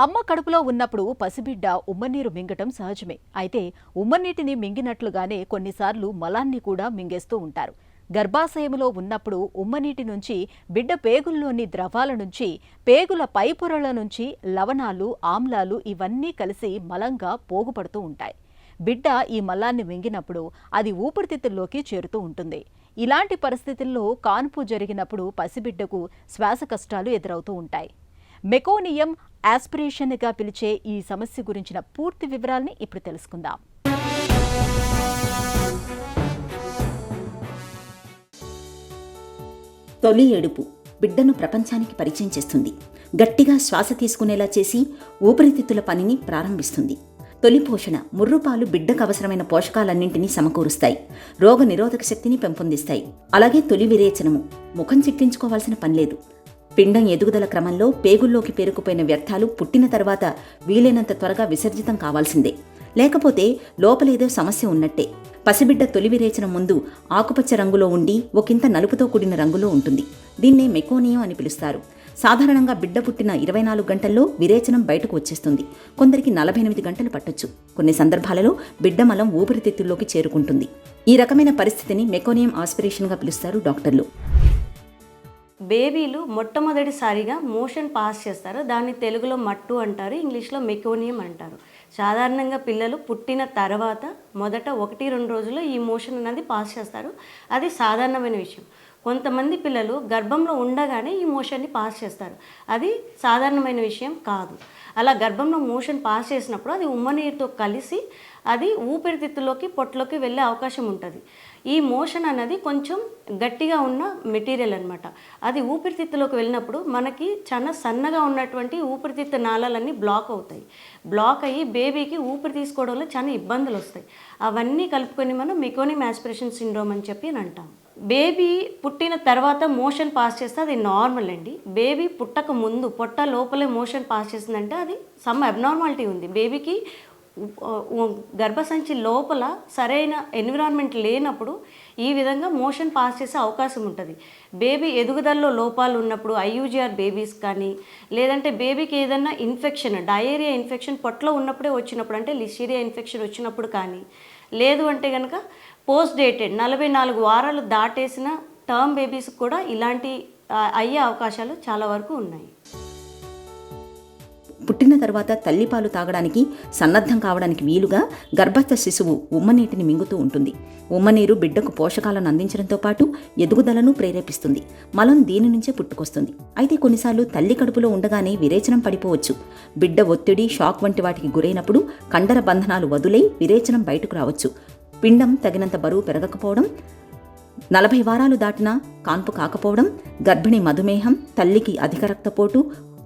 అమ్మ కడుపులో ఉన్నప్పుడు పసిబిడ్డ ఉమ్మనీరు మింగటం సహజమే. అయితే ఉమ్మనీటిని మింగినట్లుగానే కొన్నిసార్లు మలాన్ని కూడా మింగేస్తూ ఉంటారు. గర్భాశయంలో ఉన్నప్పుడు ఉమ్మనీటి నుంచి బిడ్డ పేగుల్లోని ద్రవాల నుంచి పేగుల పైపొరల నుంచి లవణాలు ఆమ్లాలు ఇవన్నీ కలిసి మలంగా పోగుపడుతూ ఉంటాయి. బిడ్డ ఈ మలాన్ని మింగినప్పుడు అది ఊపిరితిత్తుల్లోకి చేరుతూ ఉంటుంది. ఇలాంటి పరిస్థితుల్లో కాన్పు జరిగినప్పుడు పసిబిడ్డకు శ్వాస కష్టాలు ఎదురవుతూ ఉంటాయి. మెకోనియం ఆస్పిరేషన్గా పిలిచే ఈ సమస్య గురించిన పూర్తి వివరాల్ని ఇప్పుడు తెలుసుకుందాం. తొలి ఏడుపు బిడ్డను ప్రపంచానికి పరిచయం చేస్తుంది. గట్టిగా శ్వాస తీసుకునేలా చేసి ఊపిరితిత్తుల పనిని ప్రారంభిస్తుంది. తొలి పోషణ ముర్రుపాలు బిడ్డకు అవసరమైన పోషకాలన్నింటినీ సమకూరుస్తాయి. రోగ నిరోధక శక్తిని పెంపొందిస్తాయి. అలాగే తొలి విరేచనము ముఖం చిట్లించుకోవాల్సిన పనిలేదు. పిండం ఎదుగుదల క్రమంలో పేగుల్లోకి పేరుకుపోయిన వ్యర్థాలు పుట్టిన తర్వాత వీలైనంత త్వరగా విసర్జితం కావాల్సిందే. లేకపోతే లోపలేదో సమస్య ఉన్నట్టే. పసిబిడ్డ తొలి విరేచనం ముందు ఆకుపచ్చ రంగులో ఉండి ఒకంత నలుపుతో కూడిన రంగులో ఉంటుంది. దీన్నే మెకోనియం అని పిలుస్తారు. సాధారణంగా బిడ్డ పుట్టిన 24 గంటల్లో విరేచనం బయటకు వచ్చేస్తుంది. కొందరికి 48 గంటలు పట్టొచ్చు. కొన్ని సందర్భాలలో బిడ్డ మలం ఊపిరితిత్తుల్లోకి చేరుకుంటుంది. ఈ రకమైన పరిస్థితిని మెకోనియం ఆస్పిరేషన్గా పిలుస్తారు డాక్టర్లు. బేబీలు మొట్టమొదటిసారిగా మోషన్ పాస్ చేస్తారు. దాన్ని తెలుగులో మట్టు అంటారు, ఇంగ్లీష్లో మెకోనియం అంటారు. సాధారణంగా పిల్లలు పుట్టిన తర్వాత మొదట 1-2 రోజుల్లో ఈ మోషన్ అనేది పాస్ చేస్తారు. అది సాధారణమైన విషయం. కొంతమంది పిల్లలు గర్భంలో ఉండగానే ఈ మోషన్ని పాస్ చేస్తారు. అది సాధారణమైన విషయం కాదు. అలా గర్భంలో మోషన్ పాస్ చేసినప్పుడు అది ఉమ్మనీరుతో కలిసి అది ఊపిరితిత్తులోకి పొట్టలోకి వెళ్ళే అవకాశం ఉంటుంది. ఈ మోషన్ అనేది కొంచెం గట్టిగా ఉన్న మెటీరియల్ అనమాట. అది ఊపిరితిత్తులోకి వెళ్ళినప్పుడు మనకి చాలా సన్నగా ఉన్నటువంటి ఊపిరితిత్తు నాళాలన్నీ బ్లాక్ అవుతాయి. బ్లాక్ అయ్యి బేబీకి ఊపిరి తీసుకోవడంలో చాలా ఇబ్బందులు వస్తాయి. అవన్నీ కలుపుకొని మనం మెకోనియం ఆస్పిరేషన్ సిండ్రోమ్ అని చెప్పి అంటాం. బేబీ పుట్టిన తర్వాత మోషన్ పాస్ చేస్తే అది నార్మల్ అండి. బేబీ పుట్టక ముందు పొట్ట లోపలే మోషన్ పాస్ చేసిందంటే అది సమ్ అబ్నార్మాలిటీ ఉంది. బేబీకి గర్భసంచి లోపల సరైన ఎన్విరాన్మెంట్ లేనప్పుడు ఈ విధంగా మోషన్ పాస్ చేసే అవకాశం ఉంటుంది. బేబీ ఎదుగుదలలో లోపాలు ఉన్నప్పుడు ఐయూజీఆర్ బేబీస్ కానీ, లేదంటే బేబీకి ఏదైనా ఇన్ఫెక్షన్ డయేరియా ఇన్ఫెక్షన్ పొట్టలో ఉన్నప్పుడే వచ్చినప్పుడు, అంటే లిస్టీరియా ఇన్ఫెక్షన్ వచ్చినప్పుడు కానీ, లేదు అంటే కనుక పోస్ట్ డేటెడ్ 44 వారాలు దాటేసిన టర్మ్ బేబీస్కి కూడా ఇలాంటి అయ్యే అవకాశాలు చాలా వరకు ఉన్నాయి. పుట్టిన తర్వాత తల్లిపాలు తాగడానికి సన్నద్ధం కావడానికి వీలుగా గర్భస్థ శిశువు ఉమ్మనీటిని మింగుతూ ఉంటుంది. ఉమ్మనీరు బిడ్డకు పోషకాలను అందించడంతో పాటు ఎదుగుదలను ప్రేరేపిస్తుంది. మలం దీని నుంచే పుట్టుకొస్తుంది. అయితే కొన్నిసార్లు తల్లి కడుపులో ఉండగానే విరేచనం పడిపోవచ్చు. బిడ్డ ఒత్తిడి, షాక్ వంటి వాటికి గురైనప్పుడు కండర బంధనాలు వదులై విరేచనం బయటకు రావచ్చు. పిండం తగినంత బరువు పెరగకపోవడం, 40 వారాలు దాటినా కాన్పు కాకపోవడం, గర్భిణీ మధుమేహం, తల్లికి అధిక రక్తపోటు,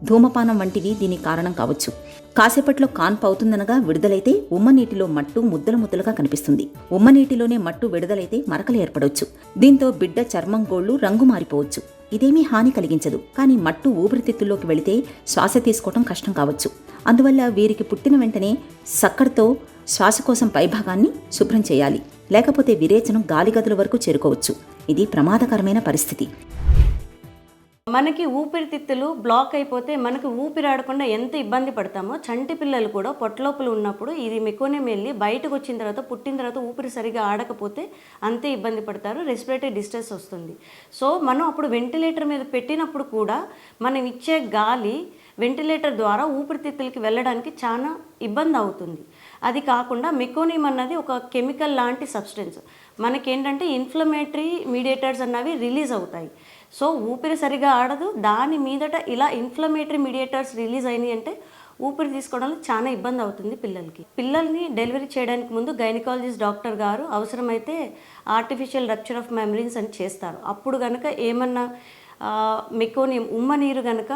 ధూమపానం వంటివి దీనికి కారణం కావచ్చు. కాసేపట్లో కాన్పు అవుతుందనగా విడుదలైతే ఉమ్మనీటిలో మట్టు ముద్దలు ముద్దలుగా కనిపిస్తుంది. ఉమ్మనీటిలోనే మట్టు విడుదలైతే మరకలు ఏర్పడవచ్చు. దీంతో బిడ్డ చర్మం గోళ్లు రంగు మారిపోవచ్చు. ఇదేమీ హాని కలిగించదు. కానీ మట్టు ఊపిరితిత్తుల్లోకి వెళితే శ్వాస తీసుకోవడం కష్టం కావచ్చు. అందువల్ల వీరికి పుట్టిన వెంటనే సక్కడితో శ్వాసకోశం పైభాగాన్ని శుభ్రం చేయాలి. లేకపోతే విరేచనం గాలిగదుల వరకు చేరుకోవచ్చు. ఇది ప్రమాదకరమైన పరిస్థితి. మనకి ఊపిరితిత్తులు బ్లాక్ అయిపోతే మనకి ఊపిరాడకుండా ఎంత ఇబ్బంది పడతామో, చంటి పిల్లలు కూడా పొట్టలోపల ఉన్నప్పుడు ఇది మెకోనియం వెళ్ళి బయటకు వచ్చిన తర్వాత పుట్టిన తర్వాత ఊపిరి సరిగా ఆడకపోతే అంతే ఇబ్బంది పడతారు. రెస్పిరేటరీ డిస్ట్రెస్ వస్తుంది. సో మనం అప్పుడు వెంటిలేటర్ మీద పెట్టినప్పుడు కూడా మనం ఇచ్చే గాలి వెంటిలేటర్ ద్వారా ఊపిరితిత్తులకి వెళ్ళడానికి చాలా ఇబ్బంది అవుతుంది. అది కాకుండా మెకోనియం అన్నది ఒక కెమికల్ లాంటి సబ్స్టెన్స్. మనకేంటంటే ఇన్ఫ్లమేటరీ మీడియేటర్స్ అన్నవి రిలీజ్ అవుతాయి. సో ఊపిరి సరిగా ఆడదు. దాని మీదట ఇలా ఇన్ఫ్లమేటరీ మీడియేటర్స్ రిలీజ్ అయినాయి అంటే ఊపిరి తీసుకోవడంలో చాలా ఇబ్బంది అవుతుంది పిల్లలకి. పిల్లల్ని డెలివరీ చేయడానికి ముందు గైనకాలజిస్ట్ డాక్టర్ గారు అవసరమైతే ఆర్టిఫిషియల్ రప్చర్ ఆఫ్ మెమరీన్స్ అని చేస్తారు. అప్పుడు కనుక ఏమన్నా మెకోనియం ఉమ్మనీరు కనుక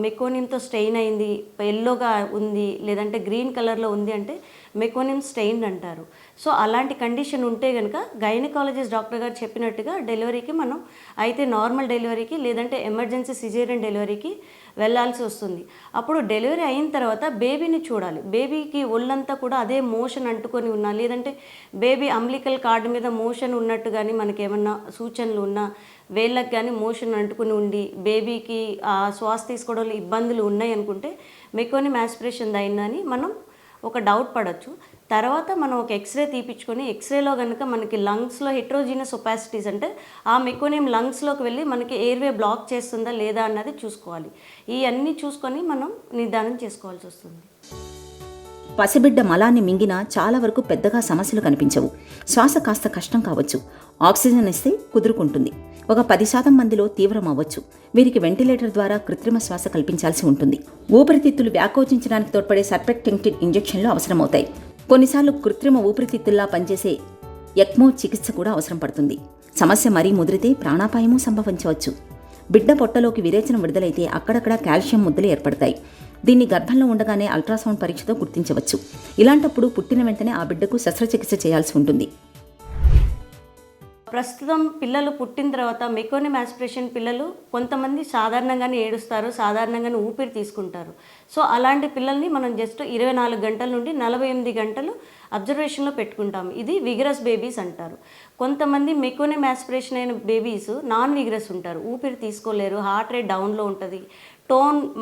మెకోనియంతో స్టెయిన్ అయింది, ఎల్లోగా ఉంది, లేదంటే గ్రీన్ కలర్లో ఉంది అంటే మెకోనియం స్టెయిన్ అంటారు. సో అలాంటి కండిషన్ ఉంటే కనుక గైనకాలజిస్ట్ డాక్టర్ గారు చెప్పినట్టుగా డెలివరీకి మనం అయితే నార్మల్ డెలివరీకి, లేదంటే ఎమర్జెన్సీ సిజేరియన్ డెలివరీకి వెళ్ళాల్సి వస్తుంది. అప్పుడు డెలివరీ అయిన తర్వాత బేబీని చూడాలి. బేబీకి ఒళ్ళంతా కూడా అదే మోషన్ అంటుకొని ఉన్నా, లేదంటే బేబీ అంబ్లికల్ కార్డ్ మీద మోషన్ ఉన్నట్టు కానీ మనకేమన్నా సూచనలు ఉన్నా, వేళ్ళకి కానీ మోషన్ అంటుకుని ఉండి బేబీకి శ్వాస తీసుకోవడంలో ఇబ్బందులు ఉన్నాయి అనుకుంటే మెకోనిమ్ ఆస్పిరేషన్ అయిందని మనం ఒక డౌట్ పడవచ్చు. తర్వాత మనం ఒక ఎక్స్రే తీపించుకొని ఎక్స్రేలో కనుక మనకి లంగ్స్లో హెట్రోజీనస్ ఒపాసిటీస్ అంటే ఆ మెకోనియం లంగ్స్లోకి వెళ్ళి మనకి ఎయిర్వే బ్లాక్ చేస్తుందా లేదా అన్నది చూసుకోవాలి. ఇవన్నీ చూసుకొని మనం నిర్ధారణ చేసుకోవాల్సి వస్తుంది. పసిబిడ్డ మలాన్ని మింగినా చాలా వరకు పెద్దగా సమస్యలు కనిపించవు. శ్వాస కాస్త కష్టం కావచ్చు, ఆక్సిజన్ ఇస్తే కుదురుకుంటుంది. ఒక 10% మందిలో తీవ్రం అవ్వచ్చు. వీరికి వెంటిలేటర్ ద్వారా కృత్రిమ శ్వాస కల్పించాల్సి ఉంటుంది. ఊపిరితిత్తులు వ్యాకోచించడానికి తోడ్పడే సర్పెక్టెంటిన్ ఇంజెక్షన్లు అవసరమవుతాయి. కొన్నిసార్లు కృత్రిమ ఊపిరితిత్తుల్లా పనిచేసే ఎక్మో చికిత్స కూడా అవసరం పడుతుంది. సమస్య మరీ ముదిరితే ప్రాణాపాయమూ సంభవించవచ్చు. బిడ్డ పొట్టలోకి విరేచనం విడుదలైతే అక్కడక్కడ కాల్షియం ముద్దలు ఏర్పడతాయి. దీన్ని గర్భంలో ఉండగానే అల్ట్రాసౌండ్ పరీక్షతో గుర్తించవచ్చు. ఇలాంటప్పుడు పుట్టిన వెంటనే ఆ బిడ్డకు శస్త్రచికిత్స చేయాల్సి ఉంటుంది. ప్రస్తుతం పిల్లలు పుట్టిన తర్వాత మెకోనిమ్ ఆస్పిరేషన్ పిల్లలు కొంతమంది సాధారణంగానే ఏడుస్తారు, సాధారణంగానే ఊపిరి తీసుకుంటారు. సో అలాంటి పిల్లల్ని మనం జస్ట్ 24 గంటల నుండి 48 గంటలు అబ్జర్వేషన్లో పెట్టుకుంటాము. ఇది విగరస్ బేబీస్ అంటారు. కొంతమంది మెకోనిమ్ ఆస్పిరేషన్ అయిన బేబీస్ నాన్ విగరస్ ఉంటారు, ఊపిరి తీసుకోలేరు, హార్ట్ రేట్ డౌన్లో ఉంటుంది,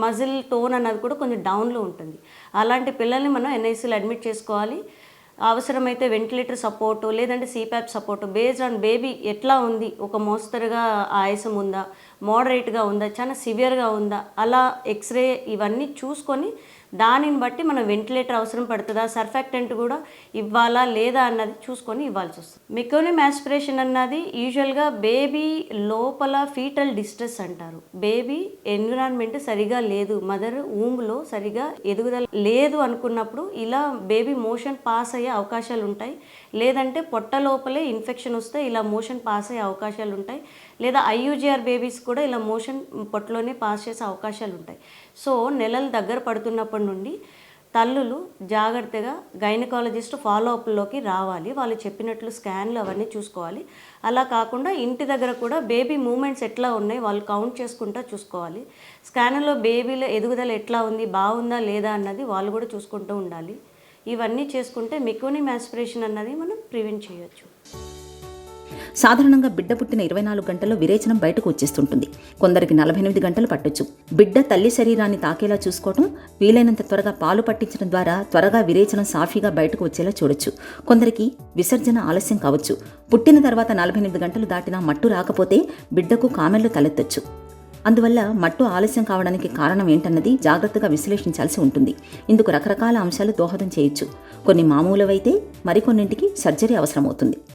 మజిల్ టోన్ అన్నది కూడా కొంచెం డౌన్లో ఉంటుంది. అలాంటి పిల్లల్ని మనం ఎన్ఐసీలో అడ్మిట్ చేసుకోవాలి. అవసరమైతే వెంటిలేటర్ సపోర్టు లేదంటే CPAP support based on baby ఎట్లా ఉంది, ఒక మోస్తరుగా ఆయాసం ఉందా, మోడరేట్గా ఉందా, చాలా సివియర్గా ఉందా, అలా ఎక్స్రే ఇవన్నీ చూసుకొని దానిని బట్టి మనం వెంటిలేటర్ అవసరం పడుతుందా, సర్ఫాక్టెంట్ కూడా ఇవ్వాలా లేదా అన్నది చూసుకొని ఇవ్వాల్సి వస్తుంది. మెకోనిమ్ ఆస్పిరేషన్ అన్నది యూజువల్గా బేబీ లోపల ఫీటల్ డిస్ట్రెస్ అంటారు. బేబీ ఎన్విరాన్మెంట్ సరిగా లేదు, మదర్ ఊమ్లో సరిగా ఎదుగుదల లేదు అనుకున్నప్పుడు ఇలా బేబీ మోషన్ పాస్ అయ్యే అవకాశాలు ఉంటాయి. లేదంటే పొట్ట లోపలే ఇన్ఫెక్షన్ వస్తే ఇలా మోషన్ పాస్ అయ్యే అవకాశాలు ఉంటాయి. లేదా ఐయూజీఆర్ బేబీస్ కూడా ఇలా మోషన్ పొట్టలోనే పాస్ చేసే అవకాశాలు ఉంటాయి. సో నెలలు దగ్గర పడుతున్నప్పటి నుండి తల్లులు జాగ్రత్తగా గైనకాలజిస్ట్ ఫాలోఅప్లోకి రావాలి. వాళ్ళు చెప్పినట్లు స్కాన్లు అవన్నీ చూసుకోవాలి. అలా కాకుండా ఇంటి దగ్గర కూడా బేబీ మూమెంట్స్ ఎట్లా ఉన్నాయి వాళ్ళు కౌంట్ చేసుకుంటూ చూసుకోవాలి. స్కాన్లో బేబీలో ఎదుగుదల ఎట్లా ఉంది, బాగుందా లేదా అన్నది వాళ్ళు కూడా చూసుకుంటూ ఉండాలి. ఇవన్నీ చేసుకుంటే మెకోనిమ్ ఆస్పిరేషన్ అన్నది మనం ప్రివెంట్ చేయొచ్చు. సాధారణంగా బిడ్డ పుట్టిన 24 గంటల్లో విరేచనం బయటకు వచ్చేస్తుంటుంది. కొందరికి 48 గంటలు పట్టొచ్చు. బిడ్డ తల్లి శరీరాన్ని తాకేలా చూసుకోవటం, వీలైనంత త్వరగా పాలు పట్టించడం ద్వారా త్వరగా విరేచనం సాఫీగా బయటకు వచ్చేలా చూడొచ్చు. కొందరికి విసర్జన ఆలస్యం కావచ్చు. పుట్టిన తర్వాత 48 గంటలు దాటినా మట్టు రాకపోతే బిడ్డకు కామెర్లు తలెత్తొచ్చు. అందువల్ల మట్టు ఆలస్యం కావడానికి కారణం ఏంటన్నది జాగ్రత్తగా విశ్లేషించాల్సి ఉంటుంది. ఇందుకు రకరకాల అంశాలు దోహదం చేయొచ్చు. కొన్ని మామూలువైతే మరికొన్నింటికి సర్జరీ అవసరమవుతుంది.